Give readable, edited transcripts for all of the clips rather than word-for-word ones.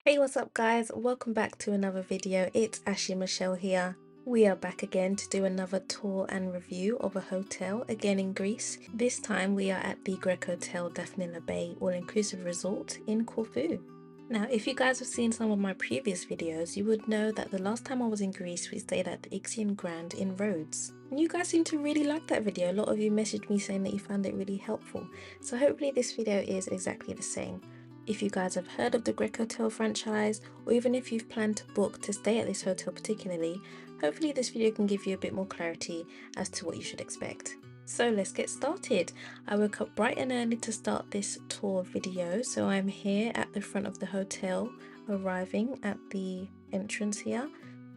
Hey, what's up guys? Welcome back to another video. It's Ashley Michelle here. We are back again to do another tour and review of a hotel, again in Greece. This time we are at the Grecotel Daphnila Bay all-inclusive resort in Corfu. Now, if you guys have seen some of my previous videos, you would know that the last time I was in Greece, we stayed at the Ixion Grand in Rhodes. And you guys seem to really like that video. A lot of you messaged me saying that you found it really helpful. So hopefully this video is exactly the same. If you guys have heard of the Grecotel franchise, or even if you've planned to book to stay at this hotel particularly, hopefully this video can give you a bit more clarity as to what you should expect. So let's get started. I woke up bright and early to start this tour video, so I'm here at the front of the hotel, arriving at the entrance here.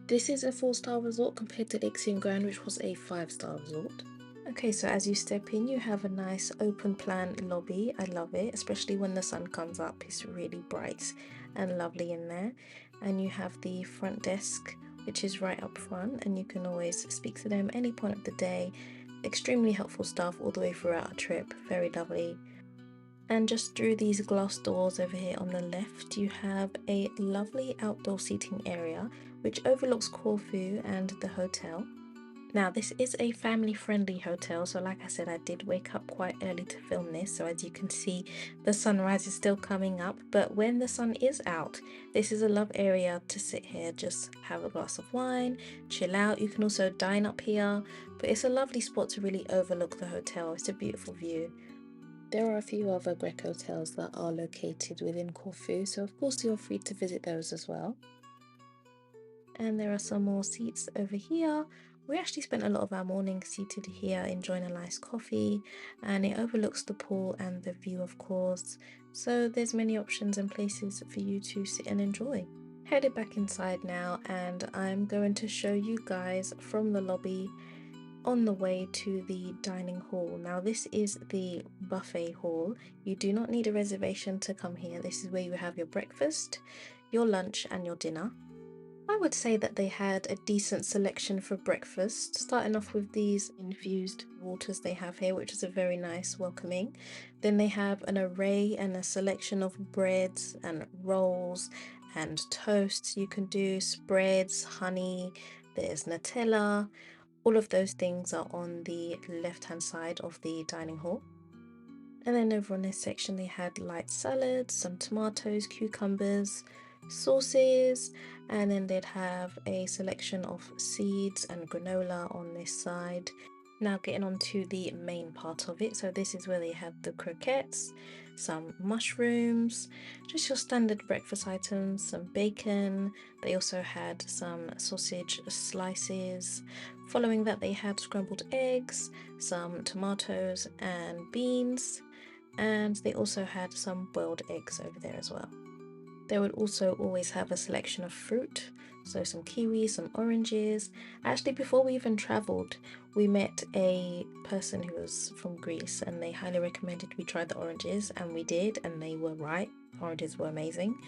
This is a 4-star resort compared to Ixion Grand, which was a 5-star resort. Okay, so as you step in, you have a nice open plan lobby. I love it, especially when the sun comes up. It's really bright and lovely in there. And you have the front desk, which is right up front, and you can always speak to them any point of the day. Extremely helpful staff all the way throughout our trip. Very lovely. And just through these glass doors over here on the left, you have a lovely outdoor seating area, which overlooks Corfu and the hotel. Now, this is a family-friendly hotel, so like I said, I did wake up quite early to film this, so as you can see, the sunrise is still coming up, but when the sun is out, this is a love area to sit here, just have a glass of wine, chill out. You can also dine up here, but it's a lovely spot to really overlook the hotel. It's a beautiful view. There are a few other Greco hotels that are located within Corfu, so of course you're free to visit those as well. And there are some more seats over here. We actually spent a lot of our morning seated here enjoying a nice coffee, and it overlooks the pool and the view, of course, so there's many options and places for you to sit and enjoy. Headed back inside now, and I'm going to show you guys from the lobby on the way to the dining hall. Now this is the buffet hall. You do not need a reservation to come here. This is where you have your breakfast, your lunch and your dinner. I would say that they had a decent selection for breakfast, starting off with these infused waters they have here, which is a very nice welcoming. Then they have an array and a selection of breads and rolls and toasts. You can do spreads, honey, there's Nutella. All of those things are on the left hand side of the dining hall. And then over on this section they had light salads, some tomatoes, cucumbers, sauces, and then they'd have a selection of seeds and granola on this side. Now getting on to the main part of it, so this is where they have the croquettes, some mushrooms, just your standard breakfast items, some bacon. They also had some sausage slices. Following that they had scrambled eggs, some tomatoes and beans, and they also had some boiled eggs over there as well. They would also always have a selection of fruit, so some kiwis, some oranges. Actually, before we even traveled, we met a person who was from Greece and they highly recommended we try the oranges, and we did, and they were right. Oranges were amazing.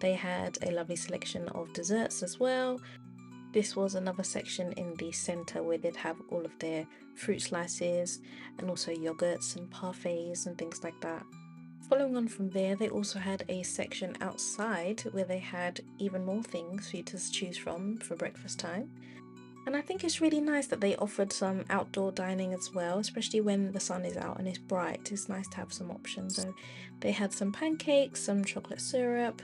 They had a lovely selection of desserts as well. This was another section in the center where they'd have all of their fruit slices and also yogurts and parfaits and things like that. Following on from there, they also had a section outside where they had even more things for you to choose from for breakfast time. And I think it's really nice that they offered some outdoor dining as well, especially when the sun is out and it's bright. It's nice to have some options. So they had some pancakes, some chocolate syrup,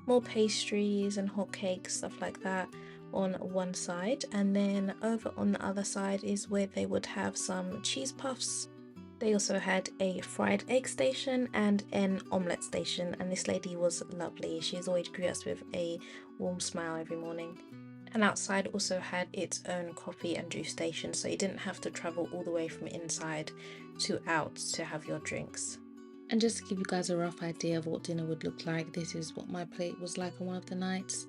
more pastries and hot cakes, stuff like that on one side. And then over on the other side is where they would have some cheese puffs. They also had a fried egg station and an omelette station, and this lady was lovely. She's always greeted us with a warm smile every morning. And outside also had its own coffee and juice station, so you didn't have to travel all the way from inside to out to have your drinks. And just to give you guys a rough idea of what dinner would look like, this is what my plate was like on one of the nights.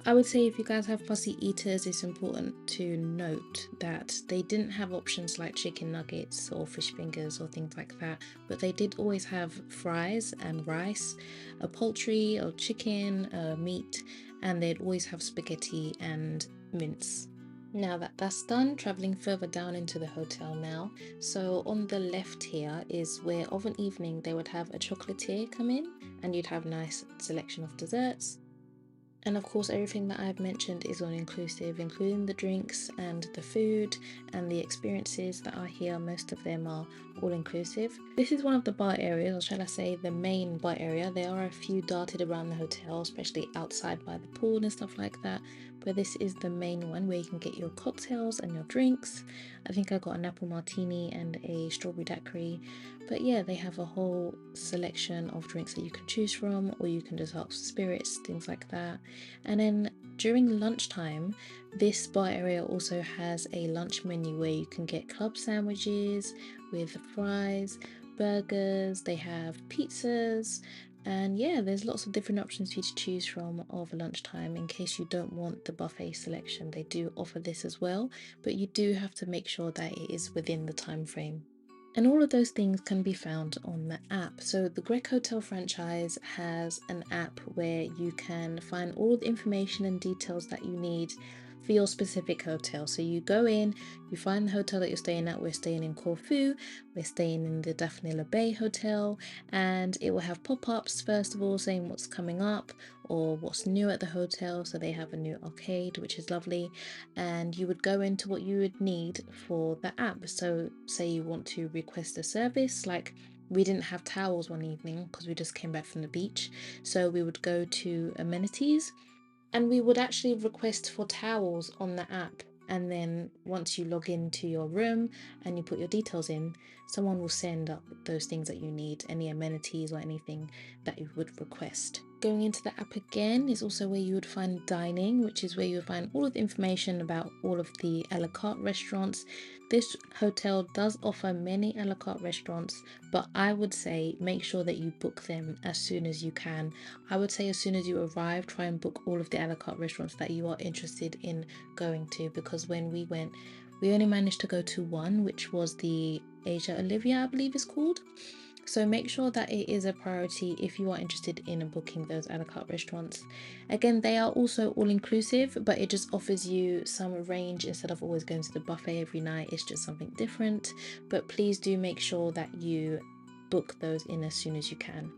I would say if you guys have fussy eaters, it's important to note that they didn't have options like chicken nuggets or fish fingers or things like that, but they did always have fries and rice, a poultry or chicken, meat, and they'd always have spaghetti and mince. Now that that's done, traveling further down into the hotel now. So on the left here is where of an evening they would have a chocolatier come in and you'd have a nice selection of desserts. And of course, everything that I've mentioned is all inclusive, including the drinks and the food and the experiences that are here. Most of them are all inclusive. This is one of the bar areas, or shall I say the main bar area. There are a few darted around the hotel, especially outside by the pool and stuff like that. But this is the main one where you can get your cocktails and your drinks. I think I got an apple martini and a strawberry daiquiri. But yeah, they have a whole selection of drinks that you can choose from, or you can just ask for spirits, things like that. And then during lunchtime, this bar area also has a lunch menu where you can get club sandwiches with fries, burgers, they have pizzas, and yeah, there's lots of different options for you to choose from over lunchtime in case you don't want the buffet selection. They do offer this as well, but you do have to make sure that it is within the time frame. And all of those things can be found on the app. So the Grecotel franchise has an app where you can find all the information and details that you need for your specific hotel. So you go in, you find the hotel that you're staying at. We're staying in Corfu, we're staying in the Daphnila Bay hotel, and it will have pop-ups first of all saying what's coming up or what's new at the hotel. So they have a new arcade, which is lovely, and you would go into what you would need for the app. So say you want to request a service, like we didn't have towels one evening because we just came back from the beach, so we would go to amenities and we would actually request for towels on the app. And then once you log into your room and you put your details in, someone will send up those things that you need, any amenities or anything that you would request. Going into the app again is also where you would find dining, which is where you would find all of the information about all of the a la carte restaurants. This hotel does offer many a la carte restaurants, but I would say make sure that you book them as soon as you can. I would say as soon as you arrive, try and book all of the a la carte restaurants that you are interested in going to, because when we went, we only managed to go to one, which was the Asia Olivia, I believe it's called. So make sure that it is a priority if you are interested in booking those a la carte restaurants. Again, they are also all inclusive, but it just offers you some range instead of always going to the buffet every night. It's just something different. But please do make sure that you book those in as soon as you can.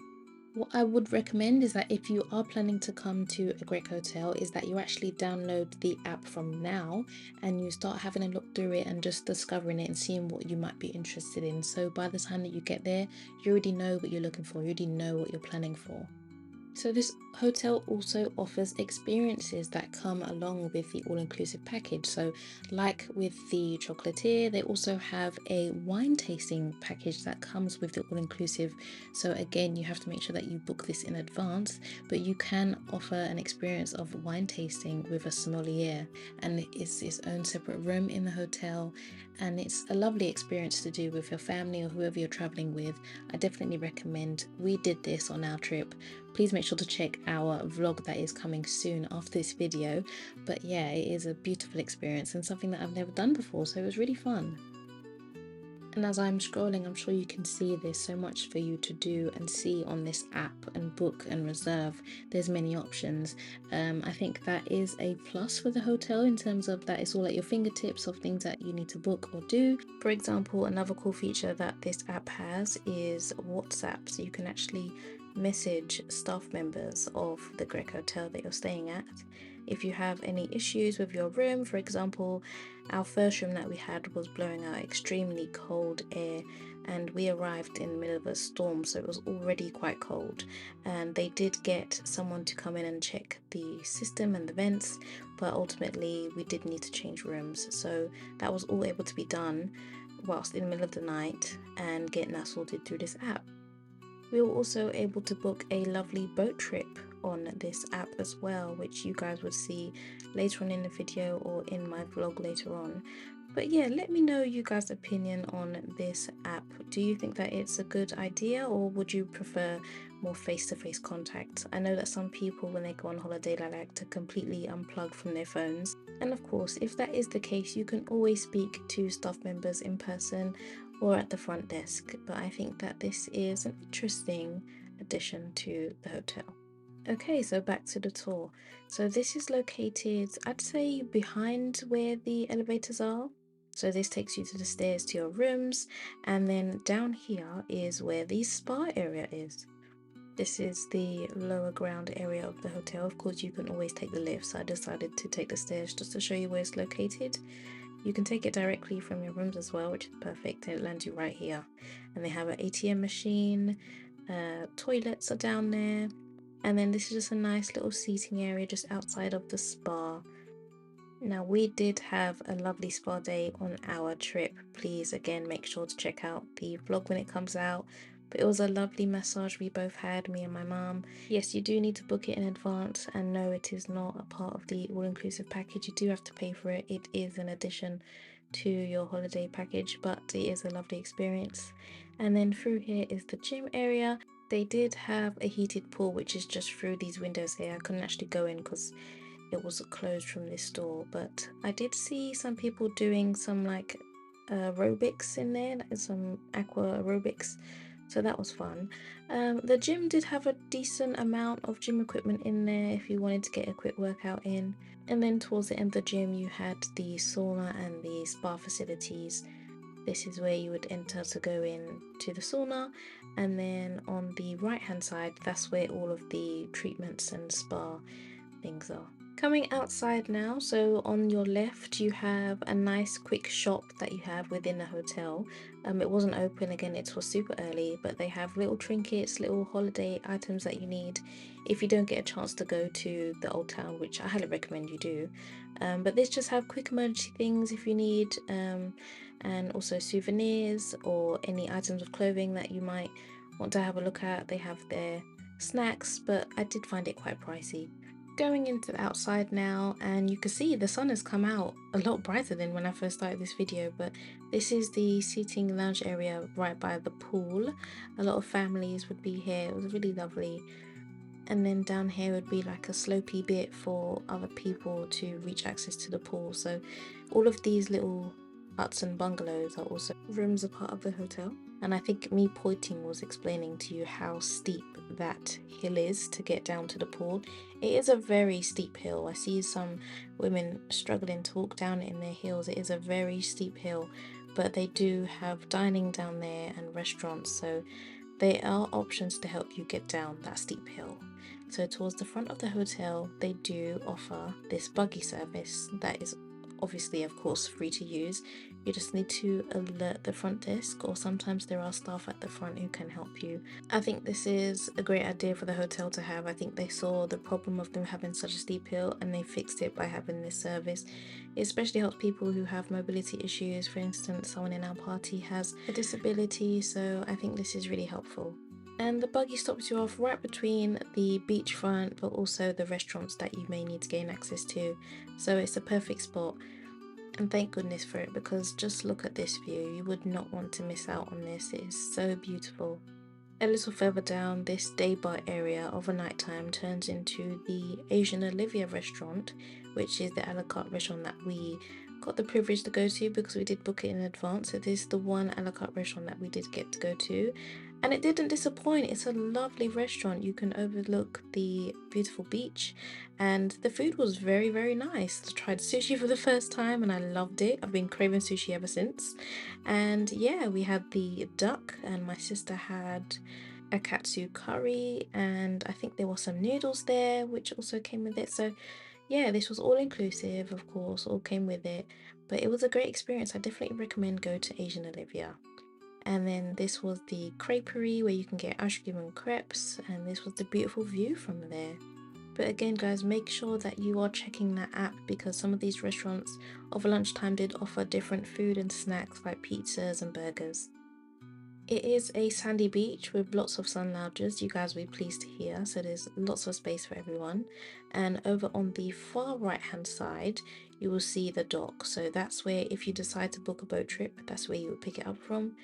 What I would recommend is that if you are planning to come to a Grecotel, is that you actually download the app from now and you start having a look through it and just discovering it and seeing what you might be interested in. So by the time that you get there, you already know what you're looking for, you already know what you're planning for. So this hotel also offers experiences that come along with the all-inclusive package. So like with the chocolatier, they also have a wine tasting package that comes with the all-inclusive. So again, you have to make sure that you book this in advance, but you can offer an experience of wine tasting with a sommelier, and it's its own separate room in the hotel, and it's a lovely experience to do with your family or whoever you're traveling with. I definitely recommend. We did this on our trip. Please make sure to check our vlog that is coming soon after this video. But yeah, it is a beautiful experience and something that I've never done before, so it was really fun. And as I'm scrolling, I'm sure you can see there's so much for you to do and see on this app and book and reserve. There's many options. I think that is a plus for the hotel in terms of that it's all at your fingertips of things that you need to book or do. For example, another cool feature that this app has is WhatsApp, so you can actually message staff members of the Grecotel that you're staying at if you have any issues with your room. For example, our first room that we had was blowing out extremely cold air, and we arrived in the middle of a storm, so it was already quite cold, and they did get someone to come in and check the system and the vents, but ultimately we did need to change rooms, so that was all able to be done whilst in the middle of the night and getting that sorted through this app. We were also able to book a lovely boat trip on this app as well, which you guys would see later on in the video or in my vlog later on. But yeah, let me know you guys' opinion on this app. Do you think that it's a good idea, or would you prefer more face-to-face contact? I know that some people, when they go on holiday, they like to completely unplug from their phones. And of course, if that is the case, you can always speak to staff members in person or at the front desk. But I think that this is an interesting addition to the hotel. Okay, so back to the tour. So this is located, I'd say, behind where the elevators are. So this takes you to the stairs to your rooms, and then down here is where the spa area is. This is the lower ground area of the hotel. Of course, you can always take the lift, so I decided to take the stairs just to show you where it's located. You can take it directly from your rooms as well, which is perfect, and it lands you right here. And they have an ATM machine, toilets are down there, and then this is just a nice little seating area just outside of the spa. Now, we did have a lovely spa day on our trip. Please, again, make sure to check out the vlog when it comes out. But it was a lovely massage we both had, me and my mom. Yes, you do need to book it in advance, and no, it is not a part of the all-inclusive package. You do have to pay for it. It is an addition to your holiday package, but it is a lovely experience. And then through here is the gym area. They did have a heated pool, which is just through these windows here. I couldn't actually go in because it was closed from this store, but I did see some people doing some like aerobics in there, like some aqua aerobics, so that was fun. The gym did have a decent amount of gym equipment in there if you wanted to get a quick workout in. And then towards the end of the gym you had the sauna and the spa facilities. This is where you would enter to go in to the sauna, and then on the right hand side that's where all of the treatments and spa things are. Coming outside now, so on your left you have a nice quick shop that you have within the hotel. It wasn't open again, it was super early, but they have little trinkets, little holiday items that you need if you don't get a chance to go to the old town, which I highly recommend you do. But this just have quick emergency things if you need, and also souvenirs or any items of clothing that you might want to have a look at. They have their snacks, but I did find it quite pricey. Going into the outside now, and you can see the sun has come out a lot brighter than when I first started this video, but this is the seating lounge area right by the pool. A lot of families would be here. It was really lovely. And then down here would be like a slopey bit for other people to reach access to the pool. So all of these little huts and bungalows are also rooms a part of the hotel. And I think me pointing was explaining to you how steep that hill is to get down to the pool. It is a very steep hill. I see some women struggling to walk down it in their heels. It is a very steep hill, but they do have dining down there and restaurants, so there are options to help you get down that steep hill. So towards the front of the hotel, they do offer this buggy service that is obviously, of course, free to use. You just need to alert the front desk, or sometimes there are staff at the front who can help you. I think this is a great idea for the hotel to have. I think they saw the problem of them having such a steep hill and they fixed it by having this service. It especially helps people who have mobility issues. For instance, someone in our party has a disability, so I think this is really helpful. And the buggy stops you off right between the beachfront but also the restaurants that you may need to gain access to, so it's a perfect spot. And thank goodness for it, because just look at this view. You would not want to miss out on this. It is so beautiful. A little further down, this day bar area of a nighttime turns into the Asian Olivia restaurant, which is the a la carte restaurant that we got the privilege to go to because we did book it in advance. So this is the one a la carte restaurant that we did get to go to, and it didn't disappoint. It's a lovely restaurant. You can overlook the beautiful beach, and the food was very, very nice. I tried sushi for the first time and I loved it. I've been craving sushi ever since. And yeah, we had the duck, and my sister had a katsu curry, and I think there were some noodles there which also came with it. So yeah, this was all inclusive, of course, all came with it, but it was a great experience. I definitely recommend go to Asian Olivia. And then this was the creperie where you can get ice cream and crepes, and this was the beautiful view from there. But again, guys, make sure that you are checking that app, because some of these restaurants over lunchtime did offer different food and snacks like pizzas and burgers. It is a sandy beach with lots of sun lounges, you guys will be pleased to hear, so there's lots of space for everyone. And over on the far right hand side, you will see the dock, so that's where, if you decide to book a boat trip, that's where you would pick it up from.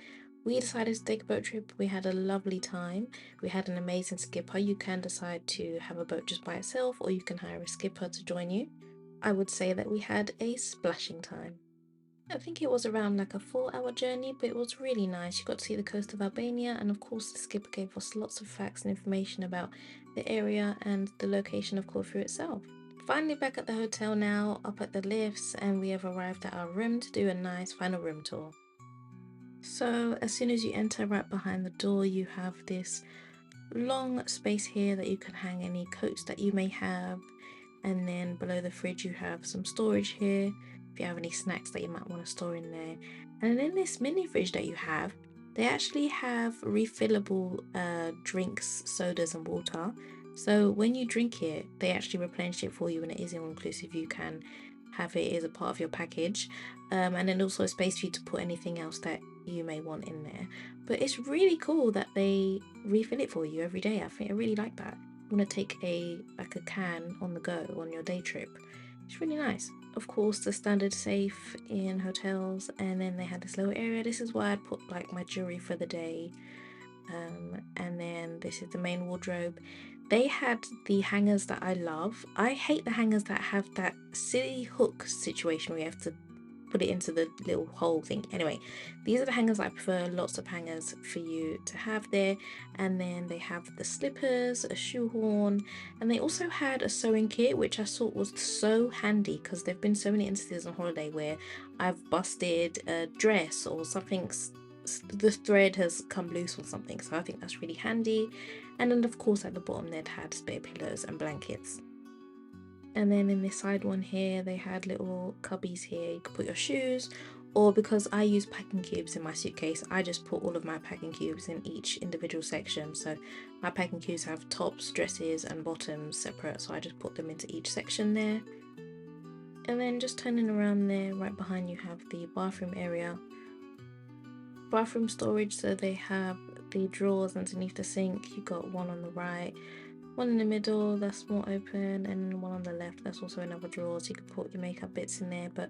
We decided to take a boat trip. We had a lovely time. We had an amazing skipper. You can decide to have a boat just by itself, or you can hire a skipper to join you. I would say that we had a splashing time. I think it was around like a 4-hour journey, but it was really nice. You got to see the coast of Albania, and of course the skipper gave us lots of facts and information about the area and the location of Corfu itself. Finally back at the hotel now, up at the lifts, and we have arrived at our room to do a nice final room tour. So as soon as you enter, right behind the door, you have this long space here that you can hang any coats that you may have, and then below the fridge you have some storage here if you have any snacks that you might want to store in there. And then in this mini fridge that you have, they actually have refillable drinks, sodas and water. So when you drink it, they actually replenish it for you, and it is all inclusive. You can have it as a part of your package, and then also a space for you to put anything else that you may want in there. But it's really cool that they refill it for you every day. I really like that. You want to take a can on the go on your day trip. It's really nice. Of course, the standard safe in hotels, and then they had this little area. This is where I'd put like my jewelry for the day. And then this is the main wardrobe. They had the hangers that I love. I hate the hangers that have that silly hook situation where you have to put it into the little hole thing. Anyway, these are the hangers I prefer. Lots of hangers for you to have there. And then they have the slippers, a shoehorn, and they also had a sewing kit, which I thought was so handy because there've been so many instances on holiday where I've busted a dress or something, the thread has come loose or something, so I think that's really handy. And then of course at the bottom they'd had spare pillows and blankets. And then in this side one here, they had little cubbies here. You could put your shoes, or because I use packing cubes in my suitcase, I just put all of my packing cubes in each individual section. So my packing cubes have tops, dresses and bottoms separate, so I just put them into each section there. And then just turning around there, right behind you have the bathroom area. Bathroom storage, so they have the drawers underneath the sink. You got one on the right, one in the middle that's more open, and one on the left that's also another drawer, so you can put your makeup bits in there. But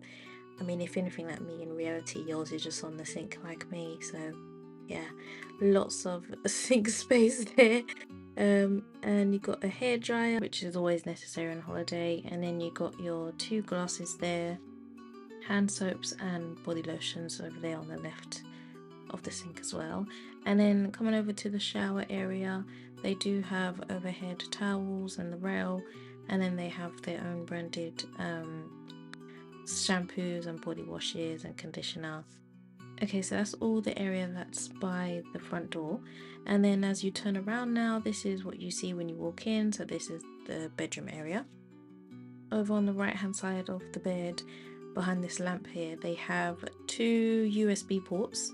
I mean, if anything like me, in reality yours is just on the sink like me, so yeah, lots of sink space there. And you got a hairdryer, which is always necessary on holiday, and then you got your 2 glasses there, hand soaps and body lotions over there on the left of the sink as well. And then coming over to the shower area, they do have overhead towels and the rail, and then they have their own branded shampoos and body washes and conditioner. Okay, so that's all the area that's by the front door. And then as you turn around now, this is what you see when you walk in. So this is the bedroom area. Over on the right hand side of the bed, behind this lamp here, they have 2 USB ports,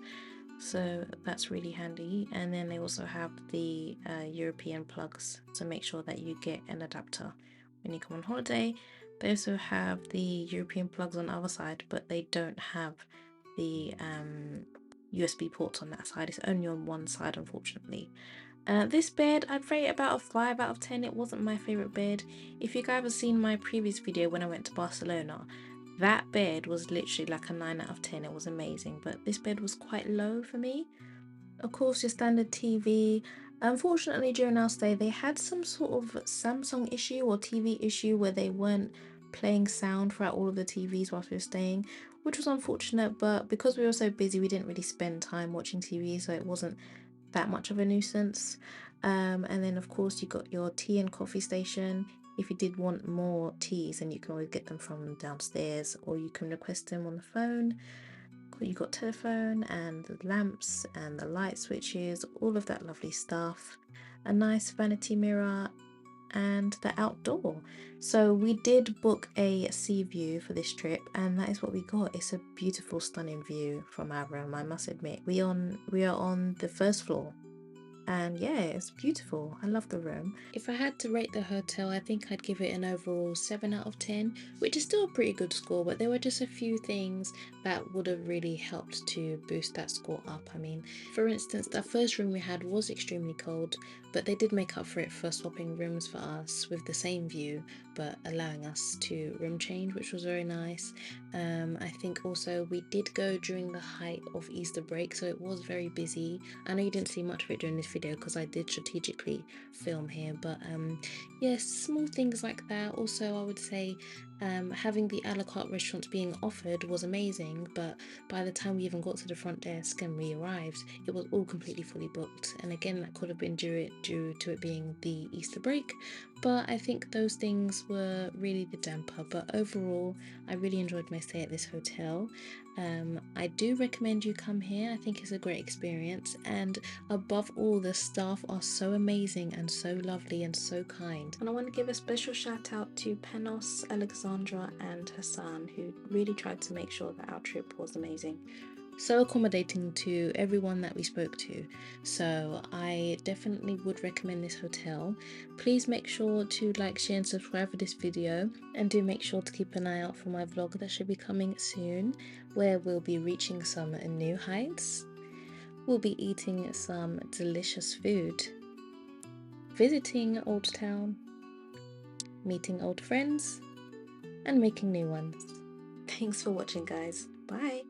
so that's really handy. And then they also have the European plugs, so make sure that you get an adapter when you come on holiday. They also have the European plugs on the other side, but they don't have the USB ports on that side. It's only on one side, unfortunately. This bed, I'd rate about a 5 out of 10. It wasn't my favorite bed. If you guys have seen my previous video when I went to Barcelona, that bed was literally like a 9 out of 10. It was amazing, but this bed was quite low for me. Of course, your standard TV. Unfortunately, during our stay, they had some sort of Samsung issue or TV issue where they weren't playing sound throughout all of the TVs whilst we were staying, which was unfortunate, but because we were so busy, we didn't really spend time watching TV, so it wasn't that much of a nuisance. And then of course you got your tea and coffee station. If you did want more teas, then you can always get them from downstairs, or you can request them on the phone. You got telephone and the lamps and the light switches, all of that lovely stuff. A nice vanity mirror and the outdoor. So we did book a sea view for this trip, and that is what we got. It's a beautiful, stunning view from our room, I must admit. We are on the first floor, and yeah, it's beautiful. I love the room. If I had to rate the hotel, I think I'd give it an overall 7 out of 10, which is still a pretty good score, but there were just a few things that would have really helped to boost that score up. I mean, for instance, the first room we had was extremely cold, but they did make up for it for swapping rooms for us with the same view, but allowing us to room change, which was very nice. I think also we did go during the height of Easter break, so it was very busy. I know you didn't see much of it during this video because I did strategically film here, but yes, small things like that. Also, I would say having the a la carte restaurants being offered was amazing, but by the time we even got to the front desk and we arrived, it was all completely fully booked. And again, that could have been due to it being the Easter break, but I think those things were really the damper. But overall, I really enjoyed my stay at this hotel. I do recommend you come here. I think it's a great experience, and above all, the staff are so amazing and so lovely and so kind. And I want to give a special shout out to Panos, Alexandra and Hassan, who really tried to make sure that our trip was amazing. So accommodating to everyone that we spoke to. So I definitely would recommend this hotel. Please make sure to like, share and subscribe for this video, and do make sure to keep an eye out for my vlog that should be coming soon, where we'll be reaching some new heights. We'll be eating some delicious food, visiting Old Town, meeting old friends, and making new ones. Thanks for watching, guys. Bye.